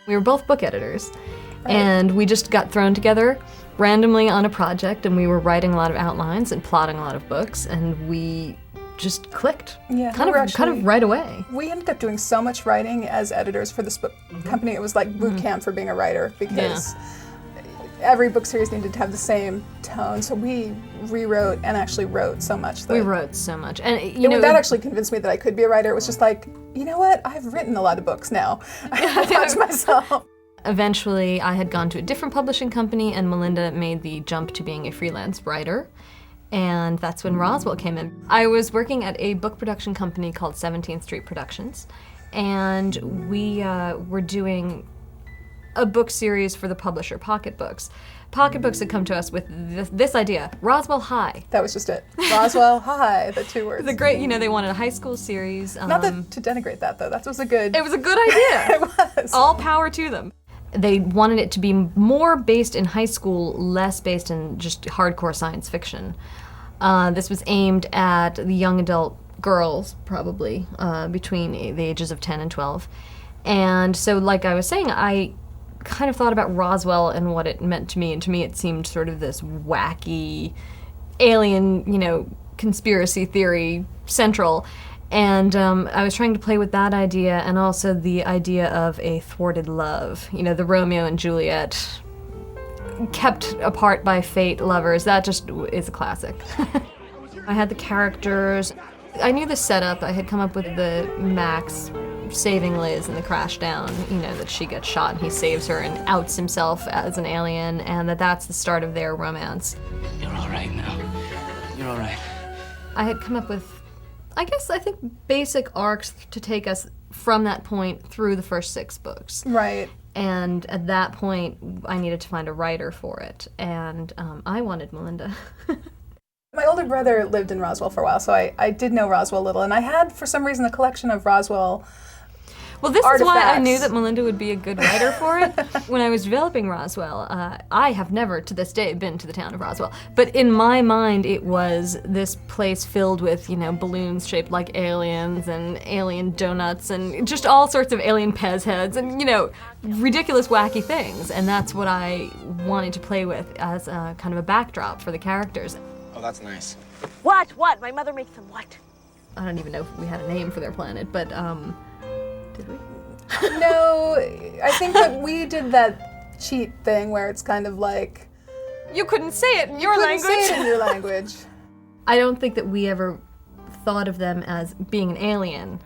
We were both book editors, and we just got thrown together randomly on a project, and we were writing a lot of outlines and plotting a lot of books, and we just clicked. Yeah, kind of right away. We ended up doing so much writing as editors for this book company. It was like boot camp for being a writer, because every book series needed to have the same tone. So we rewrote and actually wrote so much. We wrote so much, and you know that actually convinced me that I could be a writer. It was just like, you know what? I've written a lot of books now. I thought to myself. Eventually, I had gone to a different publishing company, and Melinda made the jump to being a freelance writer. And that's when Roswell came in. I was working at a book production company called 17th Street Productions, and we were doing a book series for the publisher, Pocket Books. Pocket Books had come to us with this idea, Roswell High. That was just it. Roswell High, the two words. The great, they wanted a high school series. Not to denigrate that, though. That was a good... It was a good idea. It was. All power to them. They wanted it to be more based in high school, less based in just hardcore science fiction. This was aimed at the young adult girls, probably, between the ages of 10 and 12. And so, like I was saying, I kind of thought about Roswell and what it meant to me, and to me it seemed sort of this wacky alien, conspiracy theory central. And I was trying to play with that idea, and also the idea of a thwarted love. The Romeo and Juliet, kept apart by fate lovers. That just is a classic. I had the characters. I knew the setup. I had come up with the Max saving Liz in the crash down, that she gets shot and he saves her and outs himself as an alien, and that's the start of their romance. You're all right now. You're all right. I had come up with, I think basic arcs to take us from that point through the first 6 books. Right. And at that point, I needed to find a writer for it, and I wanted Melinda. My older brother lived in Roswell for a while, so I did know Roswell a little, and I had, for some reason, a collection of Roswell Well, this artifacts. is why I knew that Melinda would be a good writer for it. When I was developing Roswell, I have never, to this day, been to the town of Roswell. But in my mind, it was this place filled with, balloons shaped like aliens and alien donuts and just all sorts of alien Pez heads and, ridiculous, wacky things. And that's what I wanted to play with as a kind of a backdrop for the characters. Oh, that's nice. What? My mother makes them what? I don't even know if we had a name for their planet, but, did we? No, I think that we did that cheat thing where it's kind of like... You couldn't say it in your language. Say it in your language. I don't think that we ever thought of them as being an alien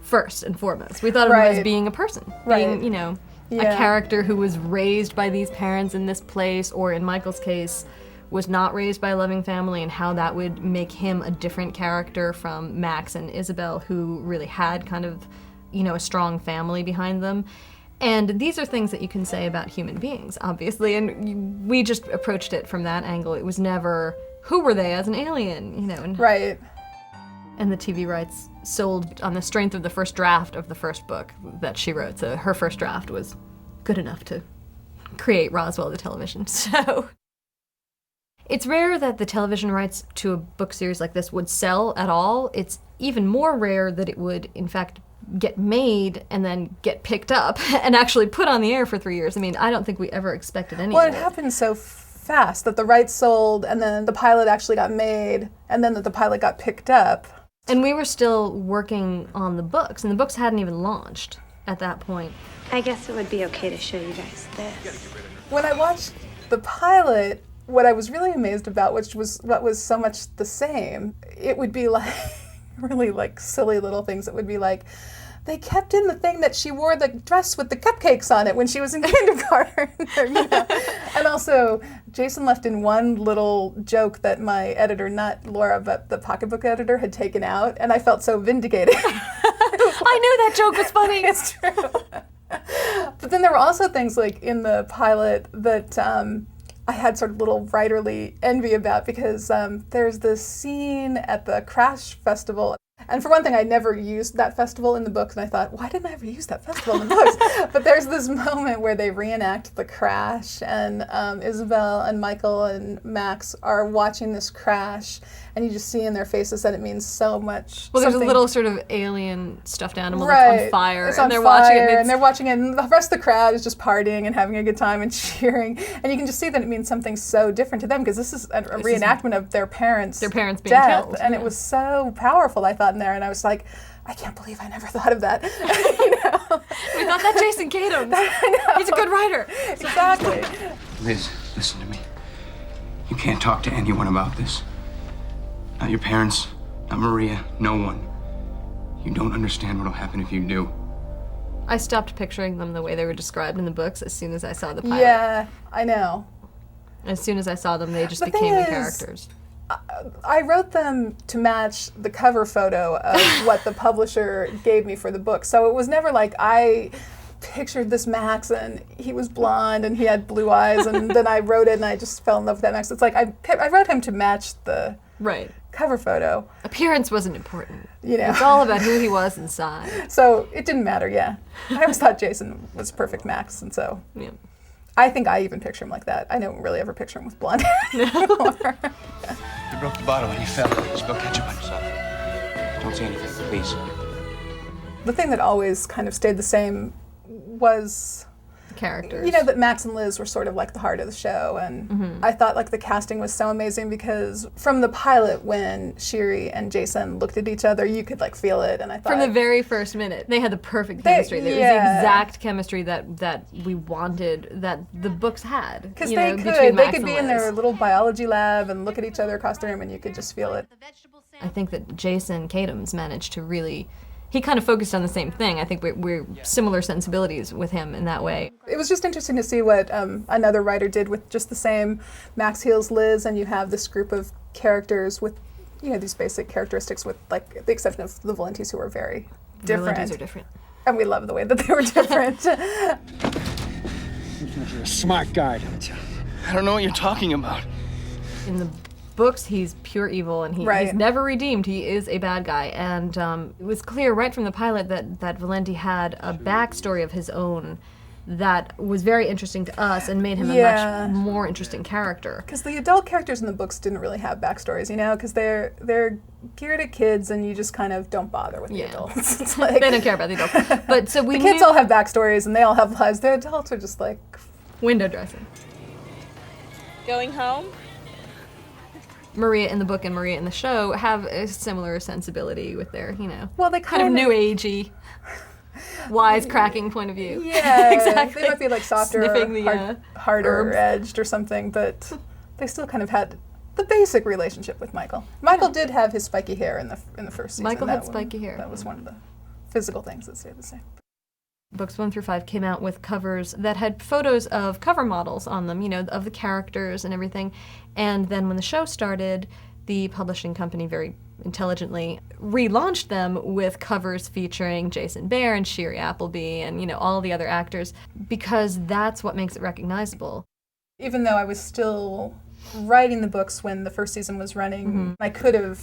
first and foremost. We thought of them as being a person, being, a character who was raised by these parents in this place, or in Michael's case, was not raised by a loving family, and how that would make him a different character from Max and Isabel, who really had kind of, a strong family behind them. And these are things that you can say about human beings, obviously, and we just approached it from that angle. It was never, who were they as an alien, And, right. And the TV rights sold on the strength of the first draft of the first book that she wrote, so her first draft was good enough to create Roswell the television, so... It's rare that the television rights to a book series like this would sell at all. It's even more rare that it would, in fact, get made and then get picked up and actually put on the air for 3 years. I mean, I don't think we ever expected any of it. Well, it happened so fast that the rights sold, and then the pilot actually got made, and then that the pilot got picked up. And we were still working on the books, and the books hadn't even launched at that point. I guess it would be okay to show you guys this. When I watched the pilot, what I was really amazed about, which was what was so much the same, it would be like really like silly little things. It would be like, they kept in the thing that she wore the dress with the cupcakes on it when she was in kindergarten. And also, Jason left in one little joke that my editor, not Laura, but the pocketbook editor, had taken out, and I felt so vindicated. I knew that joke was funny. It's true. But then there were also things like in the pilot that I had sort of little writerly envy about, because there's this scene at the Crash Festival, And for one thing, I never used that festival in the books, and I thought, why didn't I ever use that festival in the books? But there's this moment where they reenact the crash, and Isabel and Michael and Max are watching this crash, and you just see in their faces that it means so much. Well, there's a something- little sort of alien stuffed animal Right. that's on fire, It's and on they're fire, watching it. and they're watching it, and the rest of the crowd is just partying and having a good time and cheering. And you can just see that it means something so different to them, because this is a reenactment of their parents' being death, killed. and it was so powerful, I thought, in there. And I was like, I can't believe I never thought of that. You know? We thought that Jason Katims. He's a good writer. Exactly. Liz, listen to me. You can't talk to anyone about this. Not your parents, not Maria, no one. You don't understand what'll happen if you do. I stopped picturing them the way they were described in the books as soon as I saw the pilot. Yeah, I know. As soon as I saw them, they just The became thing the is, characters. I wrote them to match the cover photo of what the publisher gave me for the book. So it was never like I pictured this Max and he was blonde and he had blue eyes, and then I wrote it and I just fell in love with that Max. It's like I wrote him to match the Right. cover photo. Appearance wasn't important. You know. It's all about who he was inside. So it didn't matter, yeah. I always thought Jason was perfect Max, and so Yeah. I think I even picture him like that. I don't really ever picture him with blonde hair anymore. You broke the bottle when you fell. Spill ketchup on yourself. Don't say anything, please. The thing that always kind of stayed the same was, The characters. you know, that Max and Liz were sort of like the heart of the show, and I thought like the casting was so amazing, because from the pilot, when Shiri and Jason looked at each other, you could like feel it, and I thought From the very first minute, they had the perfect chemistry. It was the yeah. exact chemistry that we wanted, that the books had. because you they know, could between Max be and in their Liz. little biology lab and look at each other across the room, and you could just feel it. I think that Jason Katims managed to really. He kind of focused on the same thing. I think we're similar sensibilities with him in that way. It was just interesting to see what another writer did with just the same Max heals Liz, and you have this group of characters with, you know, these basic characteristics, with like the exception of the Valentes, who are very different. Valentes are different. And we love the way that they were different. You're a smart guy, don't you? I don't know what you're talking about. In the books, he's pure evil, and he's Right. never redeemed. He is a bad guy, and it was clear right from the pilot that Valenti had a backstory of his own that was very interesting to us and made him Yeah. a much more interesting character. Because the adult characters in the books didn't really have backstories, you know, because they're geared at kids, and you just kind of don't bother with the Yeah. adults. It's like, They don't care about the adults. But so we the kids knew all have backstories, and they all have lives. The adults are just like, window dressing. Going home? Maria in the book and Maria in the show have a similar sensibility with their, you know, well, they kind of new agey, wise-cracking point of view. Yeah, Exactly. They might be like softer, Sniffing the, harder herbs. edged or something, but they still kind of had the basic relationship with Michael. Michael did have his spiky hair in the first season. Michael had That spiky hair. That was one of the physical things that stayed the same. Books 1 through 5 came out with covers that had photos of cover models on them, you know, of the characters and everything. And then when the show started, the publishing company very intelligently relaunched them with covers featuring Jason Behr and Shiri Appleby and, you know, all the other actors, because that's what makes it recognizable. Even though I was still writing the books when the first season was running, I could have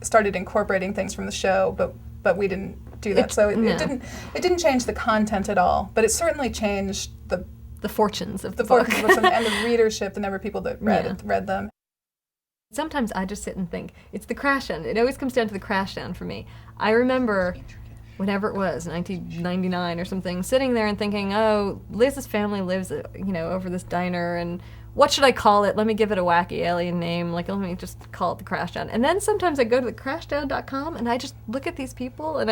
started incorporating things from the show, but we didn't do that. So it didn't change the content at all, but it certainly changed The fortunes of the the book. fortunes of books and the readership, the number of people that read them. Sometimes I just sit and think, it's the crash down. It always comes down to the crash down for me. I remember, whenever it was, 1999 or something, sitting there and thinking, oh, Liz's family lives, you know, over this diner, and what should I call it? Let me give it a wacky alien name. Like, let me just call it the Crashdown. And then sometimes I go to the crashdown.com and I just look at these people and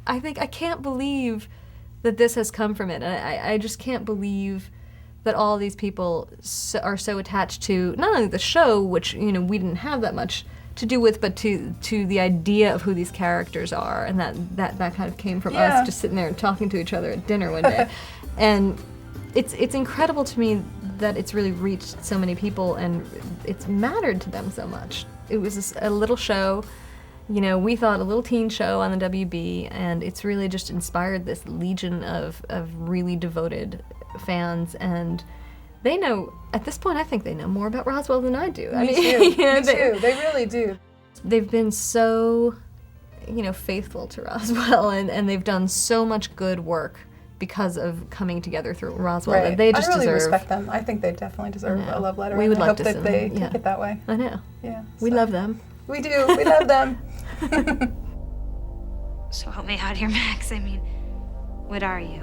I think, I can't believe that this has come from it. And I just can't believe that all these people are so attached to not only the show, which, you know, we didn't have that much to do with, but to the idea of who these characters are, and that kind of came from us just sitting there and talking to each other at dinner one day. And it's incredible to me that it's really reached so many people and it's mattered to them so much. It was a little show, you know, we thought a little teen show on the WB, and it's really just inspired this legion of really devoted fans, and they know, at this point, I think they know more about Roswell than I do. Me too. You know, Me too. They really do. They've been so faithful to Roswell, and they've done so much good work because of coming together through Roswell. Right. They just I really deserve. respect them. I think they definitely deserve a love letter. We would I love hope to that send they them, take it that way. I know. Yeah. We love them. We do. We love them. So help me out here, Max. I mean, what are you?